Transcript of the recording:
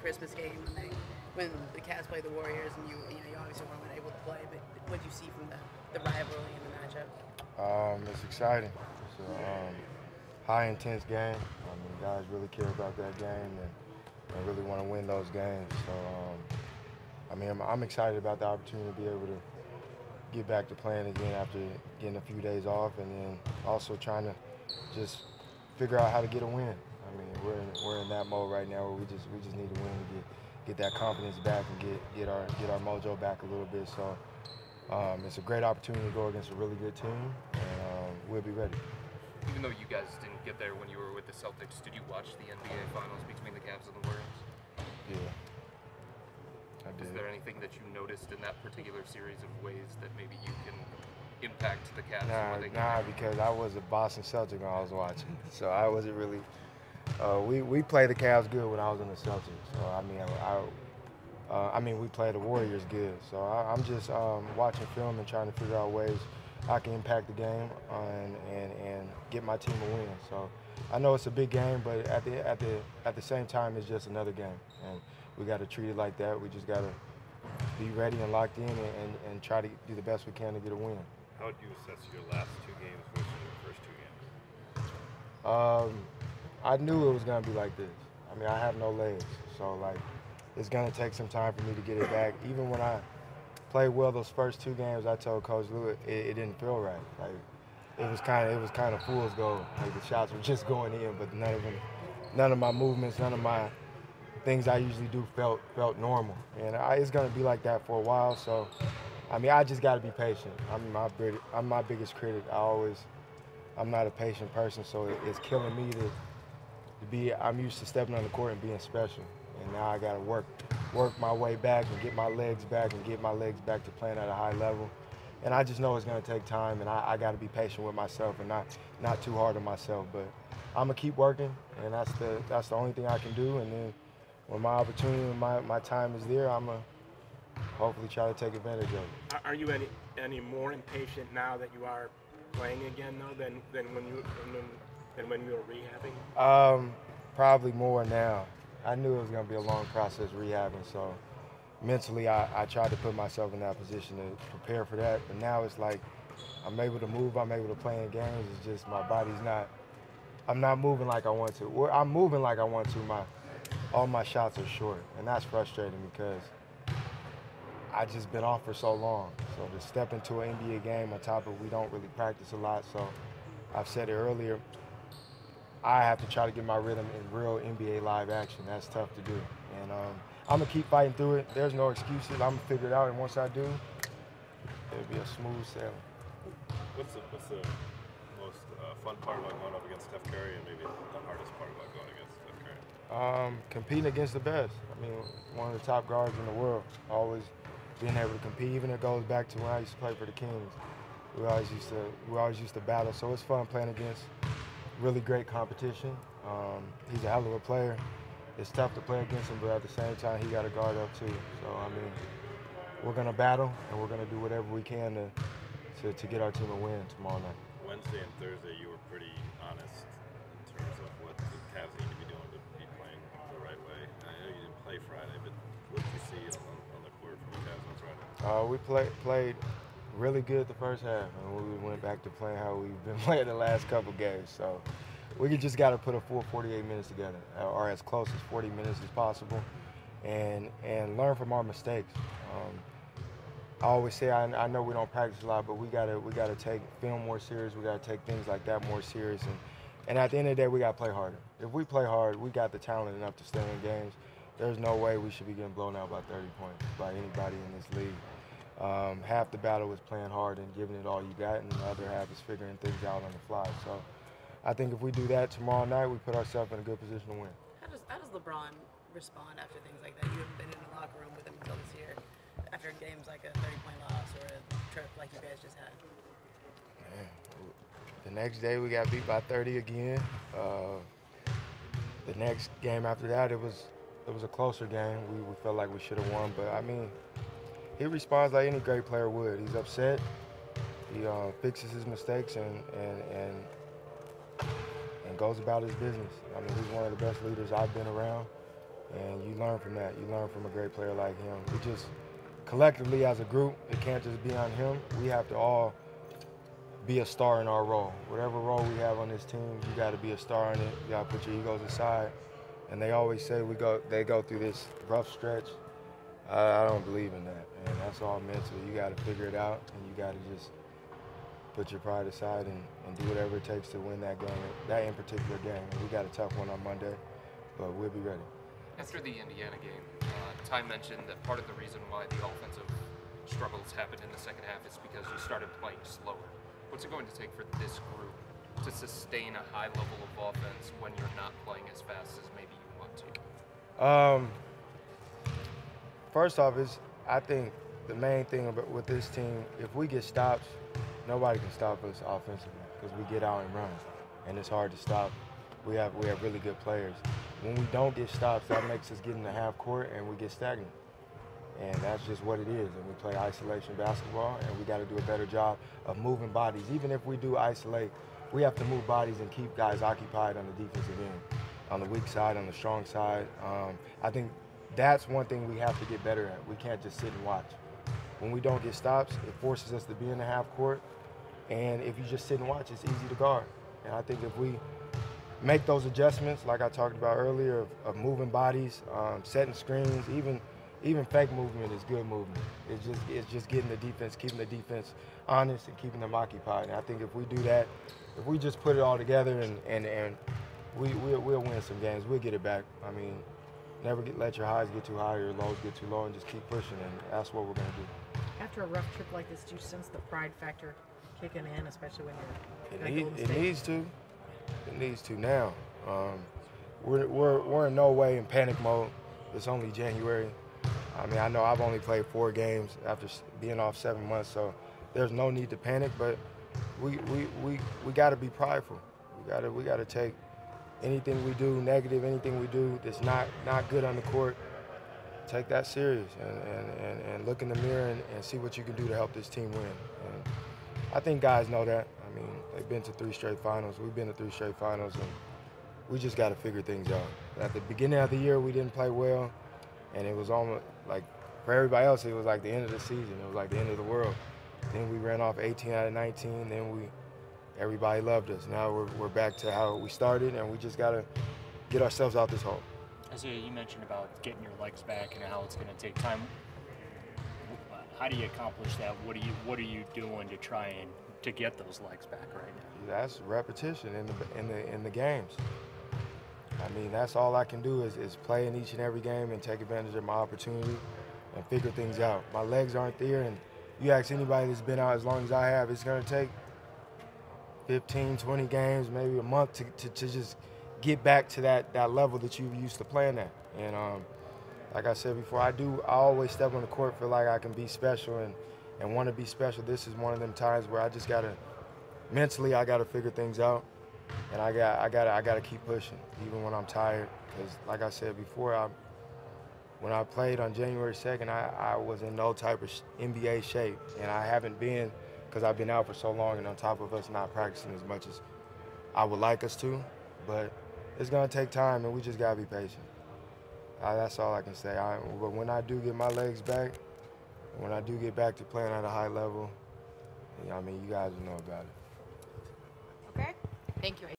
Christmas game when the Cavs played the Warriors, and you obviously weren't able to play. But what did you see from the rivalry and the matchup? It's exciting. It's a high intense game. I mean, guys really care about that game and really want to win those games. So, I mean, I'm excited about the opportunity to be able to get back to playing again after getting a few days off, and then also trying to just figure out how to get a win. I mean, we're in that mode right now where we just need to win to get that confidence back and get our mojo back a little bit. So it's a great opportunity to go against a really good team, and we'll be ready. Even though you guys didn't get there when you were with the Celtics, did you watch the NBA Finals between the Cavs and the Warriors? Yeah. I did. Is there anything that you noticed in that particular series of ways that maybe you can impact the Cavs? Nah, because I was a Boston Celtic when I was watching, so I wasn't really. We played the Cavs good when I was in the Celtics. So I mean, we played the Warriors good. So I'm just watching film and trying to figure out ways I can impact the game and get my team a win. So I know it's a big game, but at the same time, it's just another game, and we got to treat it like that. We just got to be ready and locked in and try to do the best we can to get a win. How would you assess your last two games versus your first two games? I knew it was gonna be like this. I mean, I have no legs, so like it's gonna take some time for me to get it back. Even when I played well those first two games, I told Coach Lou it didn't feel right. Like it was kind of fool's gold. Like the shots were just going in, but none of my movements, none of my things I usually do felt normal. And it's gonna be like that for a while. So I mean, I just got to be patient. I'm my biggest critic. I'm not a patient person, so it's killing me to be. I'm used to stepping on the court and being special, and now I got to work my way back and get my legs back to playing at a high level. And I just know it's going to take time, and I got to be patient with myself and not too hard on myself. But I'm gonna keep working, and that's the only thing I can do. And then when my opportunity and my time is there, I'm gonna hopefully try to take advantage of it. Are you any more impatient now that you are playing again, though, than when you were rehabbing? Probably more now. I knew it was going to be a long process rehabbing, so mentally I tried to put myself in that position to prepare for that. But now it's like I'm able to move, I'm able to play in games. It's just my body's not. I'm not moving like I want to. Or I'm moving like I want to. All my shots are short, and that's frustrating because I just been off for so long. So to step into an NBA game on top of we don't really practice a lot. So I've said it earlier, I have to try to get my rhythm in real NBA live action. That's tough to do. And I'm going to keep fighting through it. There's no excuses. I'm going to figure it out. And once I do, it'll be a smooth sailing. What's the most fun part about going up against Steph Curry, and maybe the hardest part about going against Steph Curry? Competing against the best. I mean, one of the top guards in the world. Always being able to compete. Even it goes back to when I used to play for the Kings. We always used to battle. So it's fun playing against really great competition. He's a hell of a player. It's tough to play against him, but at the same time, he got to guard up too. So I mean, we're gonna battle, and we're gonna do whatever we can to get our team a win tomorrow night. Wednesday and Thursday, you were pretty honest in terms of what the Cavs need to be doing to be playing the right way. I know you didn't play Friday, but what did you see on the court from the Cavs on Friday? We played really good the first half, and we went back to playing how we've been playing the last couple games. So we just got to put a full 48 minutes together, or as close as 40 minutes as possible, and learn from our mistakes. I always say I know we don't practice a lot, but we gotta take film more serious. We gotta take things like that more serious, and at the end of the day, we gotta play harder. If we play hard, we got the talent enough to stay in games. There's no way we should be getting blown out by 30 points by anybody in this league. Half the battle is playing hard and giving it all you got, and the other half is figuring things out on the fly. So I think if we do that tomorrow night, we put ourselves in a good position to win. How does LeBron respond after things like that? You haven't been in the locker room with him until this year. After games like a 30-point loss or a trip like you guys just had. Man, the next day we got beat by 30 again. The next game after that, it was a closer game. We felt like we should have won, but I mean, he responds like any great player would. He's upset. He fixes his mistakes and goes about his business. I mean, he's one of the best leaders I've been around. And you learn from that. You learn from a great player like him. We just, collectively as a group, it can't just be on him. We have to all be a star in our role. Whatever role we have on this team, you got to be a star in it. You got to put your egos aside. And they always say they go through this rough stretch. I don't believe in that, and that's all mental. You got to figure it out, and you got to just put your pride aside and do whatever it takes to win that game, that in particular game. And we got a tough one on Monday, but we'll be ready. After the Indiana game, Ty mentioned that part of the reason why the offensive struggles happened in the second half is because you started playing slower. What's it going to take for this group to sustain a high level of offense when you're not playing as fast as maybe you want to? First off, I think the main thing with this team, if we get stops, nobody can stop us offensively because we get out and run, and it's hard to stop. We have really good players. When we don't get stops, that makes us get in the half court and we get stagnant. And that's just what it is. And we play isolation basketball, and we got to do a better job of moving bodies. Even if we do isolate, we have to move bodies and keep guys occupied on the defensive end, on the weak side, on the strong side. I think that's one thing we have to get better at. We can't just sit and watch. When we don't get stops, it forces us to be in the half court. And if you just sit and watch, it's easy to guard. And I think if we make those adjustments, like I talked about earlier, of moving bodies, setting screens, even fake movement is good movement. It's just getting the defense, keeping the defense honest and keeping them occupied. And I think if we do that, if we just put it all together and we'll win some games, we'll get it back. I mean, never let your highs get too high or your lows get too low, and just keep pushing, and that's what we're going to do. After a rough trip like this, do you sense the pride factor kicking in, especially when you're It needs to. It needs to now. We're in no way in panic mode. It's only January. I mean, I know I've only played 4 games after being off 7 months, so there's no need to panic. But we got to be prideful. We got to take anything we do negative, anything we do that's not good on the court. Take that serious and look in the mirror and see what you can do to help this team win. And I think guys know that. I mean, they've been to 3 straight finals. We've been to 3 straight finals, and we just got to figure things out. At the beginning of the year, we didn't play well, and it was almost like, for everybody else, it was like the end of the season. It was like the end of the world. Then we ran off 18 out of 19. Then everybody loved us. Now we're back to how we started, and we just got to get ourselves out this hole. Isaiah, you mentioned about getting your legs back and how it's going to take time. How do you accomplish that? What are you doing to try and to get those legs back right now? That's repetition in the games. I mean, that's all I can do is play in each and every game and take advantage of my opportunity and figure things out. My legs aren't there, and you ask anybody that's been out as long as I have, it's going to take 15, 20 games, maybe a month to just get back to that level that you used to playing at. And like I said before, I always step on the court, feel like I can be special and want to be special. This is one of them times where I just mentally I gotta figure things out, and I gotta keep pushing, even when I'm tired. Because like I said before, when I played on January 2nd, I was in no type of NBA shape, and I haven't been because I've been out for so long, and on top of us not practicing as much as I would like us to. But it's gonna take time, and we just gotta be patient. That's all I can say. But when I do get my legs back, when I do get back to playing at a high level, I mean, you guys will know about it. Okay. Thank you.